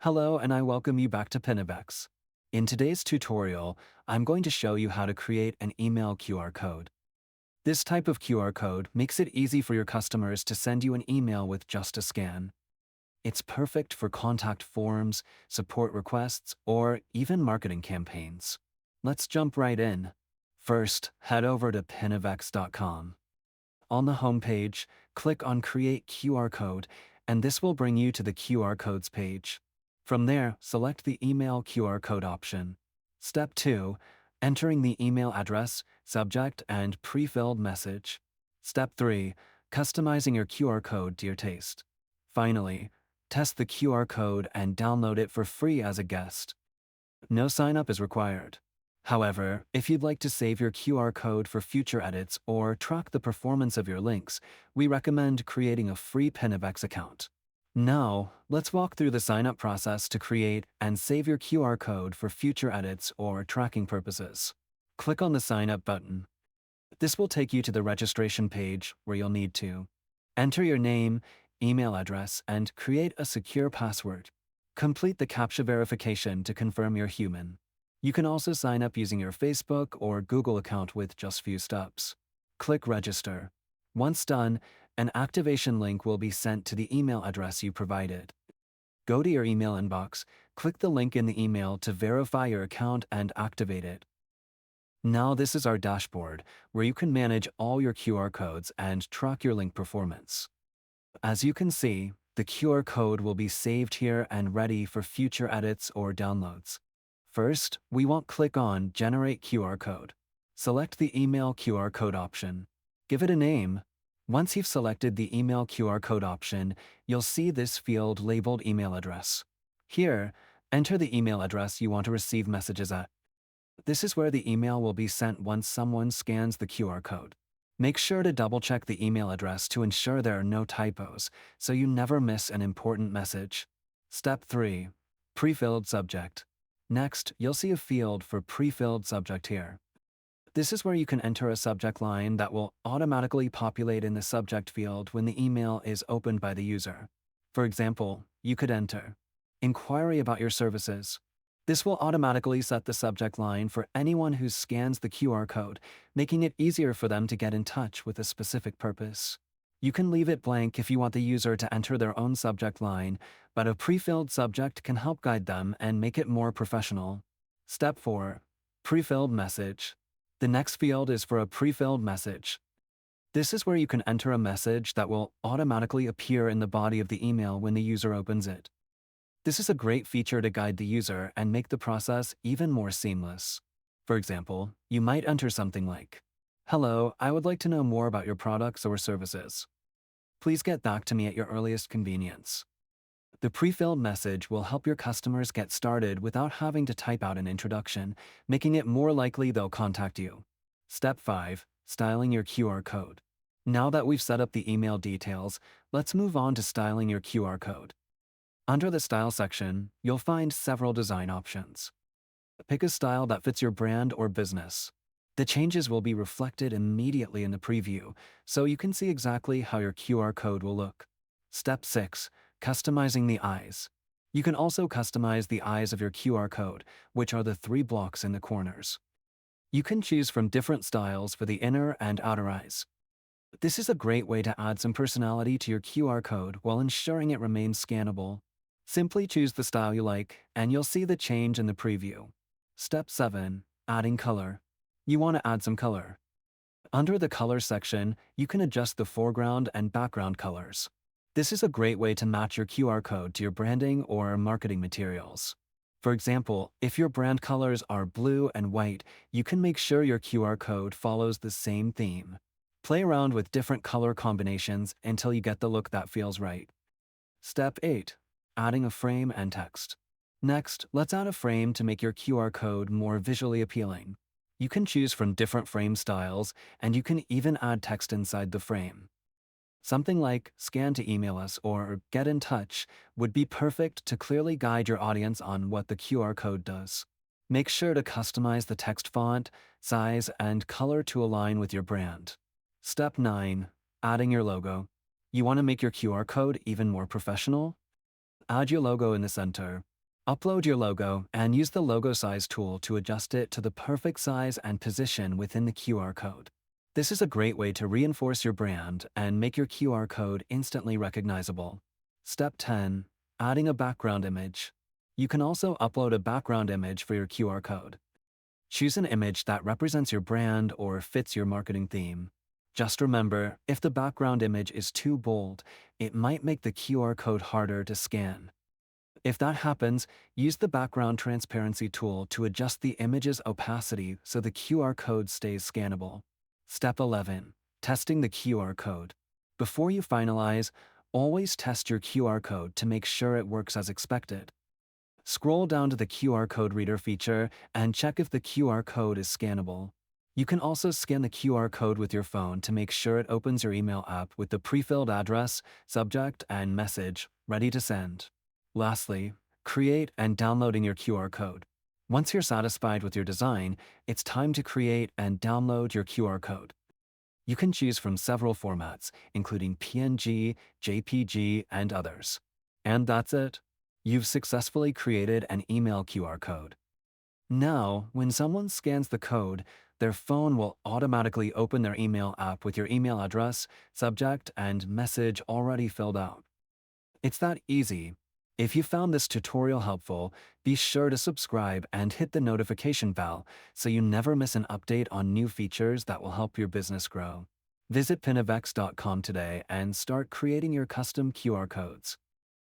Hello and I welcome you back to Pinnavex. In today's tutorial, I'm going to show you how to create an email QR code. This type of QR code makes it easy for your customers to send you an email with just a scan. It's perfect for contact forms, support requests, or even marketing campaigns. Let's jump right in. First, head over to pinnavex.com. On the homepage, click on Create QR Code, and this will bring you to the QR Codes page. From there, select the Email QR Code option. Step 2. Entering the email address, subject, and pre-filled message. Step 3. Customizing your QR code to your taste. Finally, test the QR code and download it for free as a guest. No sign-up is required. However, if you'd like to save your QR code for future edits or track the performance of your links, we recommend creating a free Pinnavex account. Now, let's walk through the sign-up process to create and save your QR code for future edits or tracking purposes. Click on the Sign Up button. This will take you to the registration page where you'll need to enter your name, email address, and create a secure password. Complete the CAPTCHA verification to confirm you're human. You can also sign up using your Facebook or Google account with just few steps. Click Register. Once done, an activation link will be sent to the email address you provided. Go to your email inbox, click the link in the email to verify your account and activate it. Now this is our dashboard, where you can manage all your QR codes and track your link performance. As you can see, the QR code will be saved here and ready for future edits or downloads. First, we will click on Generate QR Code. Select the Email QR Code option. Give it a name. Once you've selected the Email QR Code option, you'll see this field labeled Email Address. Here, enter the email address you want to receive messages at. This is where the email will be sent once someone scans the QR code. Make sure to double-check the email address to ensure there are no typos, so you never miss an important message. Step 3. Pre-filled subject. Next, you'll see a field for pre-filled subject here. This is where you can enter a subject line that will automatically populate in the subject field when the email is opened by the user. For example, you could enter Inquiry about your services. This will automatically set the subject line for anyone who scans the QR code, making it easier for them to get in touch with a specific purpose. You can leave it blank if you want the user to enter their own subject line, but a pre-filled subject can help guide them and make it more professional. Step 4. Pre-filled message. The next field is for a pre-filled message. This is where you can enter a message that will automatically appear in the body of the email when the user opens it. This is a great feature to guide the user and make the process even more seamless. For example, you might enter something like, "Hello, I would like to know more about your products or services. Please get back to me at your earliest convenience." The pre-filled message will help your customers get started without having to type out an introduction, making it more likely they'll contact you. Step 5. Styling your QR code. Now that we've set up the email details, let's move on to styling your QR code. Under the Style section, you'll find several design options. Pick a style that fits your brand or business. The changes will be reflected immediately in the preview, so you can see exactly how your QR code will look. Step 6. Customizing the eyes. You can also customize the eyes of your QR code, which are the 3 blocks in the corners. You can choose from different styles for the inner and outer eyes. This is a great way to add some personality to your QR code while ensuring it remains scannable. Simply choose the style you like, and you'll see the change in the preview. Step 7. Adding color. You want to add some color. Under the Color section, you can adjust the foreground and background colors. This is a great way to match your QR code to your branding or marketing materials. For example, if your brand colors are blue and white, you can make sure your QR code follows the same theme. Play around with different color combinations until you get the look that feels right. Step 8. Adding a frame and text. Next, let's add a frame to make your QR code more visually appealing. You can choose from different frame styles, and you can even add text inside the frame. Something like "Scan to email us" or "Get in touch" would be perfect to clearly guide your audience on what the QR code does. Make sure to customize the text font, size, and color to align with your brand. Step 9. Adding your logo. You want to make your QR code even more professional? Add your logo in the center. Upload your logo and use the logo size tool to adjust it to the perfect size and position within the QR code. This is a great way to reinforce your brand and make your QR code instantly recognizable. Step 10. Adding a background image. You can also upload a background image for your QR code. Choose an image that represents your brand or fits your marketing theme. Just remember, if the background image is too bold, it might make the QR code harder to scan. If that happens, use the background transparency tool to adjust the image's opacity so the QR code stays scannable. Step 11. Testing the QR code. Before you finalize, always test your QR code to make sure it works as expected. Scroll down to the QR code reader feature and check if the QR code is scannable. You can also scan the QR code with your phone to make sure it opens your email app with the pre-filled address, subject, and message ready to send. Lastly, create and downloading your QR code. Once you're satisfied with your design, it's time to create and download your QR code. You can choose from several formats, including PNG, JPG, and others. And that's it. You've successfully created an email QR code. Now, when someone scans the code, their phone will automatically open their email app with your email address, subject, and message already filled out. It's that easy. If you found this tutorial helpful, be sure to subscribe and hit the notification bell so you never miss an update on new features that will help your business grow. Visit Pinnavex.com today and start creating your custom QR codes.